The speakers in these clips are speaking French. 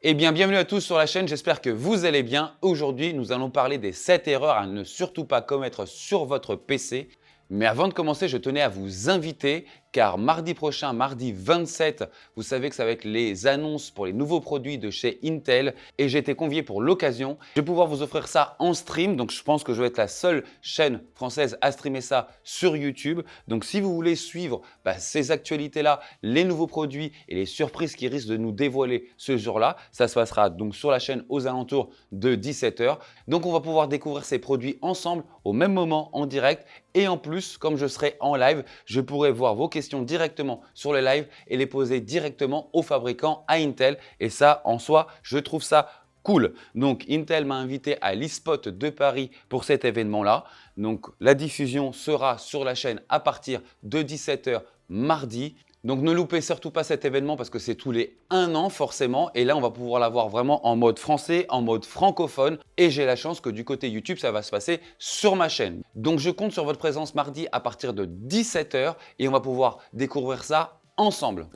Eh bien, bienvenue à tous sur la chaîne, j'espère que vous allez bien. Aujourd'hui, nous allons parler des 7 erreurs à ne surtout pas commettre sur votre PC. Mais avant de commencer, je tenais à vous inviter car mardi prochain, mardi 27, vous savez que ça va être les annonces pour les nouveaux produits de chez Intel et j'ai été convié pour l'occasion. Je vais pouvoir vous offrir ça en stream, donc je pense que je vais être la seule chaîne française à streamer ça sur YouTube. Donc si vous voulez suivre ces actualités-là, les nouveaux produits et les surprises qui risquent de nous dévoiler ce jour-là, ça se passera donc sur la chaîne aux alentours de 17 h. Donc on va pouvoir découvrir ces produits ensemble au même moment en direct et en plus, comme je serai en live, je pourrai voir vos questions directement sur le live et les poser directement aux fabricants, à Intel. Et ça, en soi, je trouve ça cool. Donc Intel m'a invité à l'eSpot de Paris pour cet événement-là. Donc la diffusion sera sur la chaîne à partir de 17 h mardi. Donc ne loupez surtout pas cet événement parce que c'est tous les 1 an forcément. Et là, on va pouvoir l'avoir vraiment en mode français, en mode francophone. Et j'ai la chance que du côté YouTube, ça va se passer sur ma chaîne. Donc je compte sur votre présence mardi à partir de 17 h et on va pouvoir découvrir ça ensemble.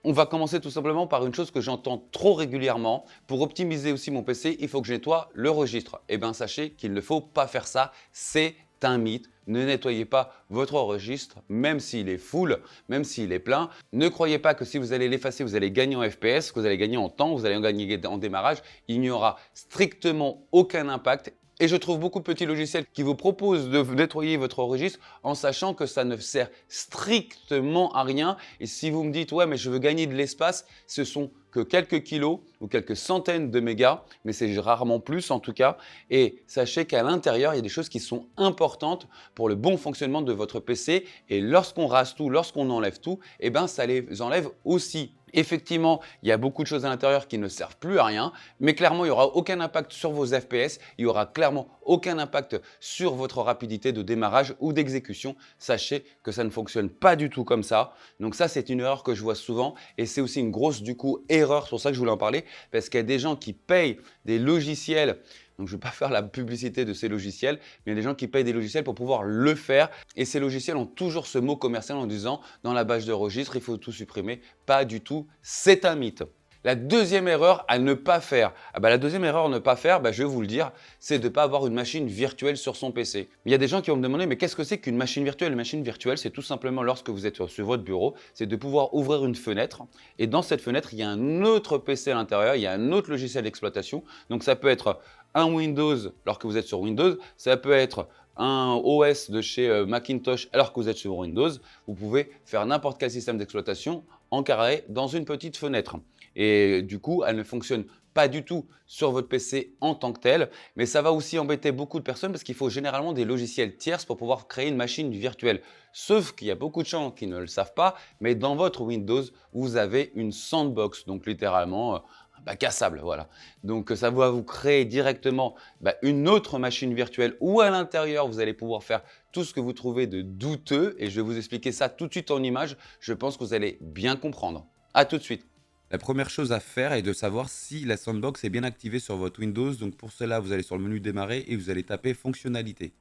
On va commencer tout simplement par une chose que j'entends trop régulièrement. Pour optimiser aussi mon PC, il faut que je nettoie le registre. Eh bien, sachez qu'il ne faut pas faire ça. C'est un mythe. Ne nettoyez pas votre registre, même s'il est full, même s'il est plein. Ne croyez pas que si vous allez l'effacer, vous allez gagner en FPS, que vous allez gagner en temps, vous allez en gagner en démarrage. Il n'y aura strictement aucun impact. Et je trouve beaucoup de petits logiciels qui vous proposent de nettoyer votre registre en sachant que ça ne sert strictement à rien. Et si vous me dites, ouais, mais je veux gagner de l'espace, ce sont que quelques kilos ou quelques centaines de mégas, mais c'est rarement plus en tout cas. Et sachez qu'à l'intérieur, il y a des choses qui sont importantes pour le bon fonctionnement de votre PC. Et lorsqu'on rase tout, lorsqu'on enlève tout, eh ben, ça les enlève aussi. Effectivement, il y a beaucoup de choses à l'intérieur qui ne servent plus à rien, mais clairement, il n'y aura aucun impact sur vos FPS, il n'y aura clairement aucun impact sur votre rapidité de démarrage ou d'exécution. Sachez que ça ne fonctionne pas du tout comme ça. Donc ça, c'est une erreur que je vois souvent et c'est aussi une grosse du coup erreur, c'est pour ça que je voulais en parler, parce qu'il y a des gens qui payent des logiciels. Donc, je ne vais pas faire la publicité de ces logiciels, mais il y a des gens qui payent des logiciels pour pouvoir le faire. Et ces logiciels ont toujours ce mot commercial en disant dans la base de registre, il faut tout supprimer. Pas du tout, c'est un mythe. La deuxième erreur à ne pas faire, la deuxième erreur à ne pas faire, je vais vous le dire, c'est de ne pas avoir une machine virtuelle sur son PC. Il y a des gens qui vont me demander, mais qu'est-ce que c'est qu'une machine virtuelle? Une machine virtuelle, c'est tout simplement lorsque vous êtes sur votre bureau, c'est de pouvoir ouvrir une fenêtre et dans cette fenêtre, il y a un autre PC à l'intérieur, il y a un autre logiciel d'exploitation. Donc ça peut être un Windows lorsque vous êtes sur Windows, ça peut être un OS de chez Macintosh alors que vous êtes sur Windows. Vous pouvez faire n'importe quel système d'exploitation en carré dans une petite fenêtre. Et du coup, elle ne fonctionne pas du tout sur votre PC en tant que tel, mais ça va aussi embêter beaucoup de personnes parce qu'il faut généralement des logiciels tierces pour pouvoir créer une machine virtuelle. Sauf qu'il y a beaucoup de gens qui ne le savent pas, mais dans votre Windows, vous avez une sandbox, donc littéralement un bac à sable, voilà. Donc ça va vous créer directement une autre machine virtuelle où à l'intérieur, vous allez pouvoir faire tout ce que vous trouvez de douteux et je vais vous expliquer ça tout de suite en image. Je pense que vous allez bien comprendre. À tout de suite. La première chose à faire est de savoir si la sandbox est bien activée sur votre Windows. Donc pour cela, vous allez sur le menu démarrer et vous allez taper fonctionnalité.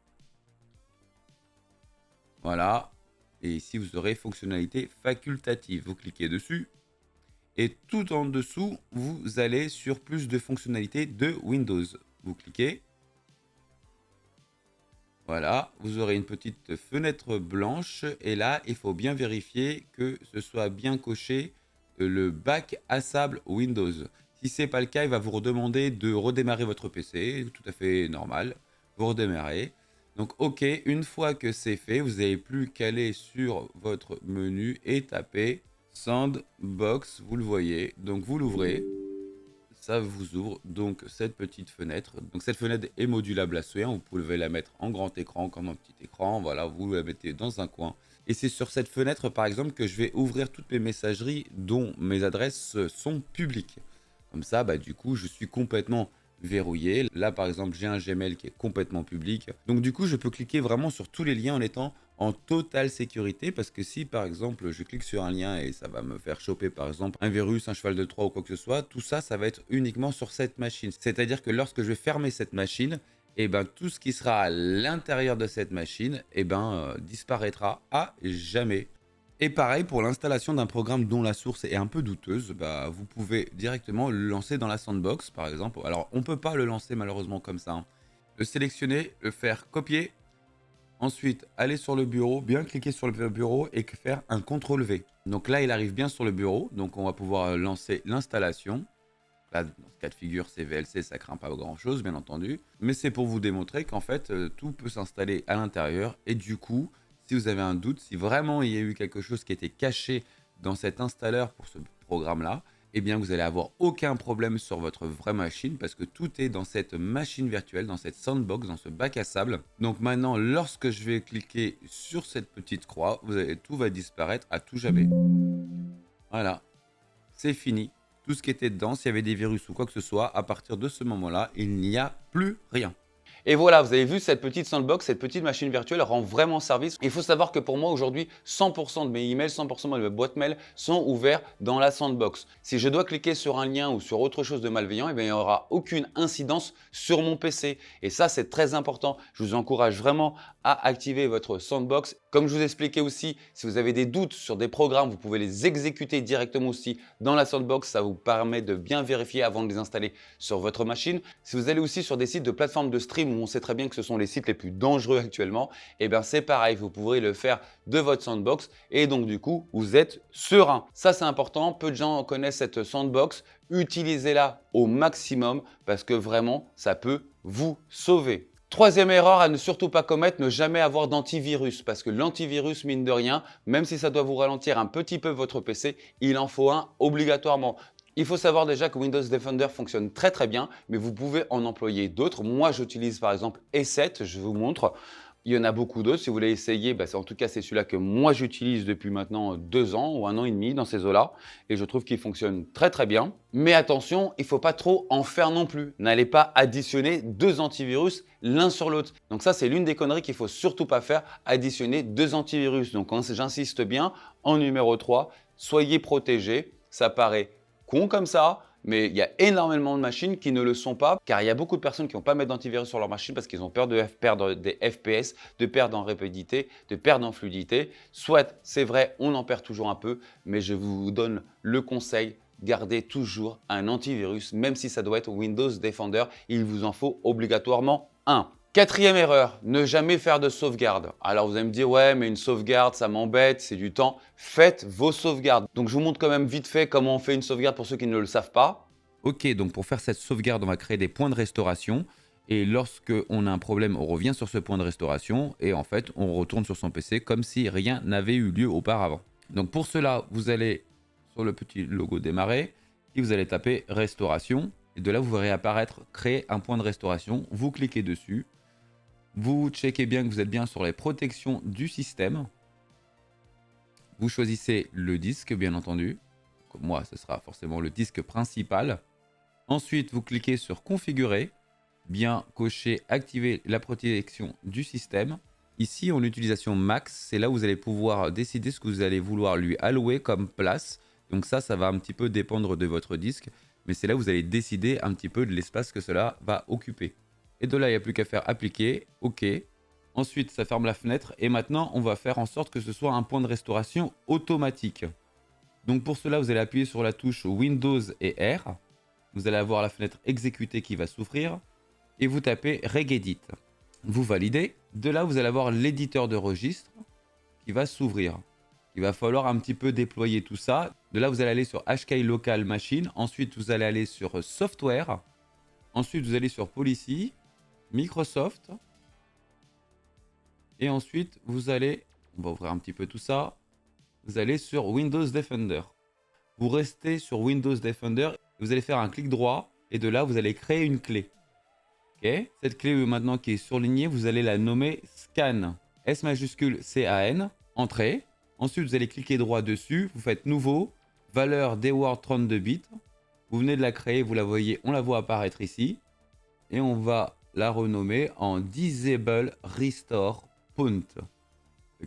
Voilà. Et ici, vous aurez fonctionnalité facultative. Vous cliquez dessus. Et tout en dessous, vous allez sur plus de fonctionnalités de Windows. Vous cliquez. Voilà, vous aurez une petite fenêtre blanche et là, il faut bien vérifier que ce soit bien coché le bac à sable Windows. Si ce n'est pas le cas, il va vous redemander de redémarrer votre PC, tout à fait normal. Vous redémarrez. Donc OK, une fois que c'est fait, vous n'avez plus qu'à aller sur votre menu et taper Sandbox, vous le voyez. Donc vous l'ouvrez. Ça vous ouvre donc cette petite fenêtre. Donc cette fenêtre est modulable à souhait. Vous pouvez la mettre en grand écran comme un petit écran. Voilà, vous la mettez dans un coin. Et c'est sur cette fenêtre, par exemple, que je vais ouvrir toutes mes messageries dont mes adresses sont publiques. Comme ça, du coup, je suis complètement verrouillé. Là, par exemple, j'ai un Gmail qui est complètement public. Donc du coup, je peux cliquer vraiment sur tous les liens en étant en totale sécurité, parce que si par exemple je clique sur un lien et ça va me faire choper par exemple un virus, un cheval de Troie ou quoi que ce soit, tout ça, ça va être uniquement sur cette machine. C'est-à-dire que lorsque je vais fermer cette machine, tout ce qui sera à l'intérieur de cette machine disparaîtra à jamais. Et pareil, pour l'installation d'un programme dont la source est un peu douteuse, bah, vous pouvez directement le lancer dans la sandbox, par exemple. Alors, on ne peut pas le lancer malheureusement comme ça, hein. Le sélectionner, le faire copier, ensuite aller sur le bureau, bien cliquer sur le bureau et faire un CTRL-V. Donc là, il arrive bien sur le bureau, donc on va pouvoir lancer l'installation. Là, dans ce cas de figure, c'est VLC, ça craint pas grand-chose, bien entendu. Mais c'est pour vous démontrer qu'en fait, tout peut s'installer à l'intérieur. Et du coup, si vous avez un doute, si vraiment il y a eu quelque chose qui était caché dans cet installeur pour ce programme-là, eh bien, vous allez avoir aucun problème sur votre vraie machine parce que tout est dans cette machine virtuelle, dans cette sandbox, dans ce bac à sable. Donc maintenant, lorsque je vais cliquer sur cette petite croix, tout va disparaître à tout jamais. Voilà, c'est fini. Tout ce qui était dedans, s'il y avait des virus ou quoi que ce soit, à partir de ce moment-là, il n'y a plus rien. Et voilà, vous avez vu cette petite sandbox, cette petite machine virtuelle rend vraiment service. Il faut savoir que pour moi aujourd'hui, 100% de mes emails, 100% de mes boîtes mail sont ouverts dans la sandbox. Si je dois cliquer sur un lien ou sur autre chose de malveillant, eh bien, il n'y aura aucune incidence sur mon PC. Et ça, c'est très important. Je vous encourage vraiment à activer votre sandbox. Comme je vous expliquais aussi, si vous avez des doutes sur des programmes, vous pouvez les exécuter directement aussi dans la sandbox. Ça vous permet de bien vérifier avant de les installer sur votre machine. Si vous allez aussi sur des sites de plateformes de stream où on sait très bien que ce sont les sites les plus dangereux actuellement, et bien c'est pareil, vous pourrez le faire de votre sandbox et donc du coup, vous êtes serein. Ça, c'est important. Peu de gens connaissent cette sandbox. Utilisez-la au maximum parce que vraiment, ça peut vous sauver. Troisième erreur à ne surtout pas commettre, ne jamais avoir d'antivirus parce que l'antivirus, mine de rien, même si ça doit vous ralentir un petit peu votre PC, il en faut un obligatoirement. Il faut savoir déjà que Windows Defender fonctionne très très bien, mais vous pouvez en employer d'autres. Moi, j'utilise par exemple E7, je vous montre. Il y en a beaucoup d'autres. Si vous voulez essayer, en tout cas, c'est celui-là que moi j'utilise depuis maintenant 2 ans ou 1 an et demi dans ces eaux-là. Et je trouve qu'il fonctionne très très bien. Mais attention, il ne faut pas trop en faire non plus. N'allez pas additionner 2 antivirus l'un sur l'autre. Donc ça, c'est l'une des conneries qu'il ne faut surtout pas faire, additionner 2 antivirus. Donc j'insiste bien, en numéro 3, soyez protégés. Ça paraît con comme ça, mais il y a énormément de machines qui ne le sont pas, car il y a beaucoup de personnes qui n'ont pas mettre d'antivirus sur leur machine parce qu'ils ont peur de perdre des FPS, de perdre en rapidité, de perdre en fluidité. Soit c'est vrai, on en perd toujours un peu, mais je vous donne le conseil, gardez toujours un antivirus, même si ça doit être Windows Defender, il vous en faut obligatoirement un. Quatrième erreur, ne jamais faire de sauvegarde. Alors vous allez me dire, ouais, mais une sauvegarde, ça m'embête, c'est du temps. Faites vos sauvegardes. Donc je vous montre quand même vite fait comment on fait une sauvegarde pour ceux qui ne le savent pas. Ok, donc pour faire cette sauvegarde, on va créer des points de restauration. Et lorsque on a un problème, on revient sur ce point de restauration. Et en fait, on retourne sur son PC comme si rien n'avait eu lieu auparavant. Donc pour cela, vous allez sur le petit logo démarrer. Et vous allez taper restauration. Et de là, vous verrez apparaître créer un point de restauration. Vous cliquez dessus. Vous checkez bien que vous êtes bien sur les protections du système. Vous choisissez le disque, bien entendu. Comme moi, ce sera forcément le disque principal. Ensuite, vous cliquez sur configurer. Bien cocher, activer la protection du système. Ici, en utilisation max, c'est là où vous allez pouvoir décider ce que vous allez vouloir lui allouer comme place. Donc ça va un petit peu dépendre de votre disque. Mais c'est là où vous allez décider un petit peu de l'espace que cela va occuper. Et de là, il n'y a plus qu'à faire appliquer, OK. Ensuite, ça ferme la fenêtre. Et maintenant, on va faire en sorte que ce soit un point de restauration automatique. Donc pour cela, vous allez appuyer sur la touche Windows et R. Vous allez avoir la fenêtre exécutée qui va s'ouvrir. Et vous tapez Regedit. Vous validez. De là, vous allez avoir l'éditeur de registre qui va s'ouvrir. Il va falloir un petit peu déployer tout ça. De là, vous allez aller sur HK Local Machine. Ensuite, vous allez aller sur Software. Ensuite, vous allez sur Policy. Microsoft. Et ensuite, vous allez, on va ouvrir un petit peu tout ça, vous allez sur Windows Defender. Vous restez sur Windows Defender, vous allez faire un clic droit et de là, vous allez créer une clé. Okay. Cette clé maintenant qui est surlignée, vous allez la nommer Scan. S majuscule C-A-N, Entrée. Ensuite, vous allez cliquer droit dessus, vous faites Nouveau, valeur DWORD 32 bits. Vous venez de la créer, vous la voyez, on la voit apparaître ici. Et on va la renommer en Disable Restore Point.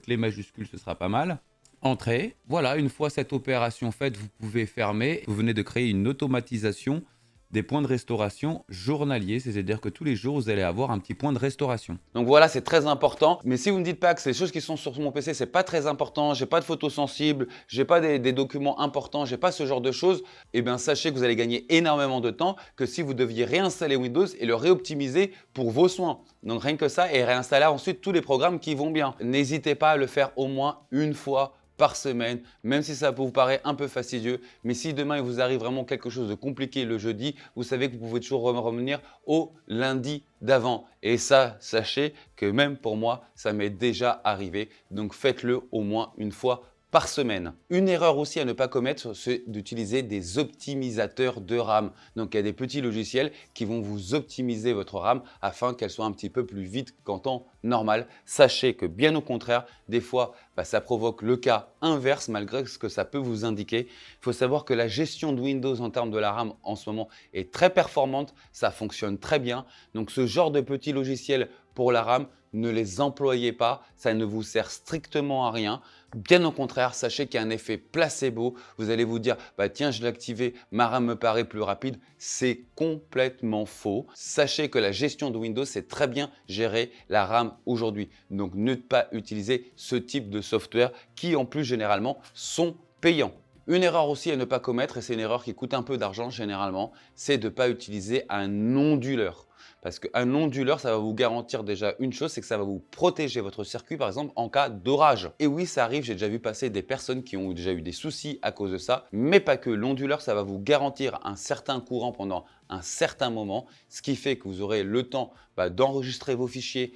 Clé majuscule, ce sera pas mal. Entrée. Voilà, une fois cette opération faite, vous pouvez fermer. Vous venez de créer une automatisation des points de restauration journaliers, c'est-à-dire que tous les jours, vous allez avoir un petit point de restauration. Donc voilà, c'est très important. Mais si vous ne me dites pas que ces choses qui sont sur mon PC, c'est pas très important, j'ai pas de photos sensibles, j'ai pas des documents importants, j'ai pas ce genre de choses, eh bien sachez que vous allez gagner énormément de temps que si vous deviez réinstaller Windows et le réoptimiser pour vos soins. Donc rien que ça et réinstaller ensuite tous les programmes qui vont bien. N'hésitez pas à le faire au moins une fois par semaine, même si ça vous paraît un peu fastidieux. Mais si demain il vous arrive vraiment quelque chose de compliqué le jeudi, vous savez que vous pouvez toujours revenir au lundi d'avant. Et ça, sachez que même pour moi, ça m'est déjà arrivé. Donc faites-le au moins une fois par semaine. Une erreur aussi à ne pas commettre, c'est d'utiliser des optimisateurs de RAM. Donc il y a des petits logiciels qui vont vous optimiser votre RAM afin qu'elle soit un petit peu plus vite qu'en temps normal. Sachez que bien au contraire, des fois, ça provoque le cas inverse malgré ce que ça peut vous indiquer. Il faut savoir que la gestion de Windows en termes de la RAM en ce moment est très performante, ça fonctionne très bien. Donc ce genre de petits logiciels pour la RAM, ne les employez pas, ça ne vous sert strictement à rien. Bien au contraire, sachez qu'il y a un effet placebo. Vous allez vous dire, tiens, je l'ai activé, ma RAM me paraît plus rapide. C'est complètement faux. Sachez que la gestion de Windows, c'est très bien gérer la RAM aujourd'hui. Donc, ne pas utiliser ce type de software qui, en plus, généralement, sont payants. Une erreur aussi à ne pas commettre, et c'est une erreur qui coûte un peu d'argent généralement, c'est de ne pas utiliser un onduleur. Parce qu'un onduleur, ça va vous garantir déjà une chose, c'est que ça va vous protéger votre circuit par exemple en cas d'orage. Et oui, ça arrive, j'ai déjà vu passer des personnes qui ont déjà eu des soucis à cause de ça, mais pas que. L'onduleur, ça va vous garantir un certain courant pendant un certain moment, ce qui fait que vous aurez le temps d'enregistrer vos fichiers,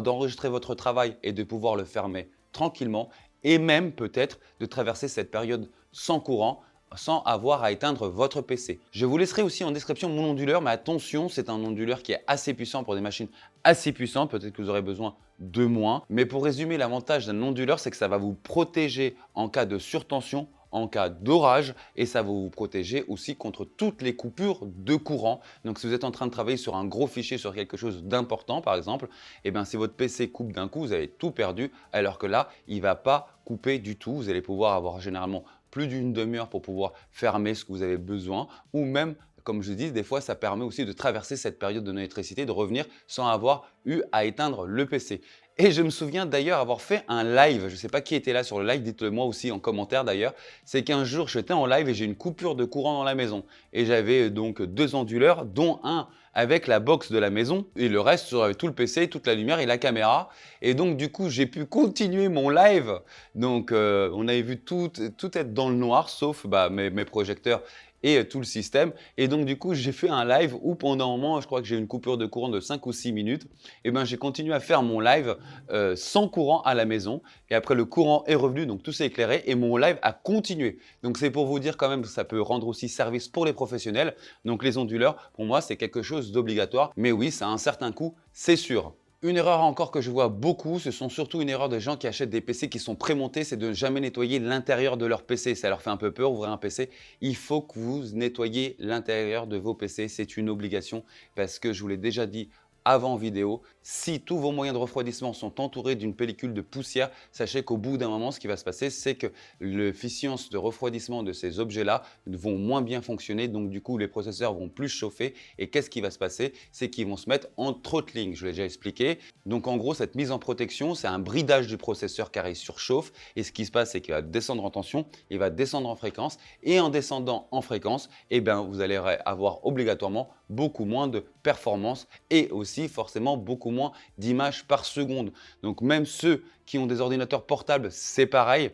d'enregistrer votre travail et de pouvoir le fermer tranquillement et même peut-être de traverser cette période sans courant sans avoir à éteindre votre PC. Je vous laisserai aussi en description mon onduleur, mais attention, c'est un onduleur qui est assez puissant pour des machines assez puissantes. Peut-être que vous aurez besoin de moins. Mais pour résumer, l'avantage d'un onduleur, c'est que ça va vous protéger en cas de surtension, en cas d'orage et ça va vous protéger aussi contre toutes les coupures de courant. Donc si vous êtes en train de travailler sur un gros fichier, sur quelque chose d'important par exemple, si votre PC coupe d'un coup, vous avez tout perdu alors que là, il ne va pas couper du tout. Vous allez pouvoir avoir généralement plus d'une demi-heure pour pouvoir fermer ce que vous avez besoin ou même, comme je dis, des fois, ça permet aussi de traverser cette période de non-électricité, de revenir sans avoir eu à éteindre le PC. Et je me souviens d'ailleurs avoir fait un live, je ne sais pas qui était là sur le live, dites-le moi aussi en commentaire d'ailleurs, c'est qu'un jour j'étais en live et j'ai une coupure de courant dans la maison. Et j'avais donc 2 onduleurs, dont un avec la box de la maison et le reste sur tout le PC, toute la lumière et la caméra. Et donc du coup j'ai pu continuer mon live. Donc on avait vu tout être dans le noir sauf mes projecteurs et tout le système. Et donc du coup j'ai fait un live où pendant un moment, je crois que j'ai eu une coupure de courant de 5 ou 6 minutes. Et j'ai continué à faire mon live sans courant à la maison. Et après le courant est revenu, donc tout s'est éclairé et mon live a continué. Donc c'est pour vous dire quand même que ça peut rendre aussi service pour les professionnels. Donc les onduleurs, pour moi, c'est quelque chose d'obligatoire. Mais oui, ça a un certain coût, c'est sûr. Une erreur encore que je vois beaucoup, ce sont surtout une erreur de gens qui achètent des PC qui sont prémontés, c'est de ne jamais nettoyer l'intérieur de leur PC. Ça leur fait un peu peur, ouvrir un PC. Il faut que vous nettoyiez l'intérieur de vos PC, c'est une obligation parce que je vous l'ai déjà dit avant vidéo, si tous vos moyens de refroidissement sont entourés d'une pellicule de poussière, sachez qu'au bout d'un moment, ce qui va se passer, c'est que l'efficience de refroidissement de ces objets-là vont moins bien fonctionner. Donc du coup, les processeurs vont plus chauffer. Et qu'est-ce qui va se passer? C'est qu'ils vont se mettre en throttling, je l'ai déjà expliqué. Donc en gros, cette mise en protection, c'est un bridage du processeur car il surchauffe. Et ce qui se passe, c'est qu'il va descendre en tension, il va descendre en fréquence. Et en descendant en fréquence, vous allez avoir obligatoirement beaucoup moins de performance et aussi forcément beaucoup moins d'images par seconde. Donc même ceux qui ont des ordinateurs portables, c'est pareil.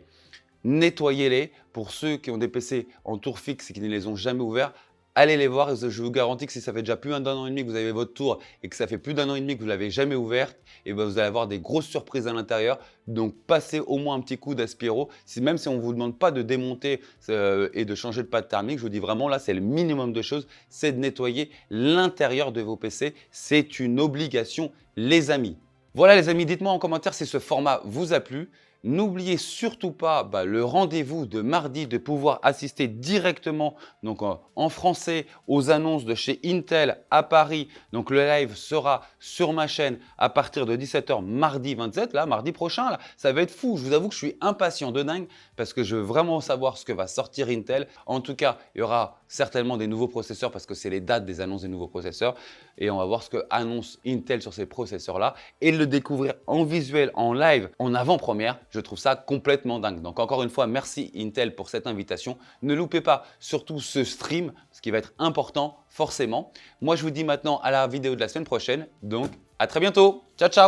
Nettoyez-les. Pour ceux qui ont des PC en tour fixe et qui ne les ont jamais ouverts, allez les voir. Je vous garantis que si ça fait déjà plus d'un an et demi que vous avez votre tour et que ça fait plus d'un an et demi que vous ne l'avez jamais ouverte, vous allez avoir des grosses surprises à l'intérieur. Donc passez au moins un petit coup d'aspiro. Même si on ne vous demande pas de démonter et de changer de pâte thermique, je vous dis vraiment là, c'est le minimum de choses, c'est de nettoyer l'intérieur de vos PC. C'est une obligation, les amis. Voilà les amis, dites-moi en commentaire si ce format vous a plu. N'oubliez surtout pas le rendez-vous de mardi de pouvoir assister directement donc, en français aux annonces de chez Intel à Paris. Donc le live sera sur ma chaîne à partir de 17h mardi 27, là, mardi prochain. Là, ça va être fou. Je vous avoue que je suis impatient de dingue parce que je veux vraiment savoir ce que va sortir Intel. En tout cas, il y aura certainement des nouveaux processeurs parce que c'est les dates des annonces des nouveaux processeurs. Et on va voir ce que annonce Intel sur ces processeurs-là et le découvrir en visuel, en live, en avant-première. Je trouve ça complètement dingue. Donc encore une fois, merci Intel pour cette invitation. Ne loupez pas surtout ce stream, ce qui va être important forcément. Moi, je vous dis maintenant à la vidéo de la semaine prochaine. Donc, à très bientôt. Ciao, ciao!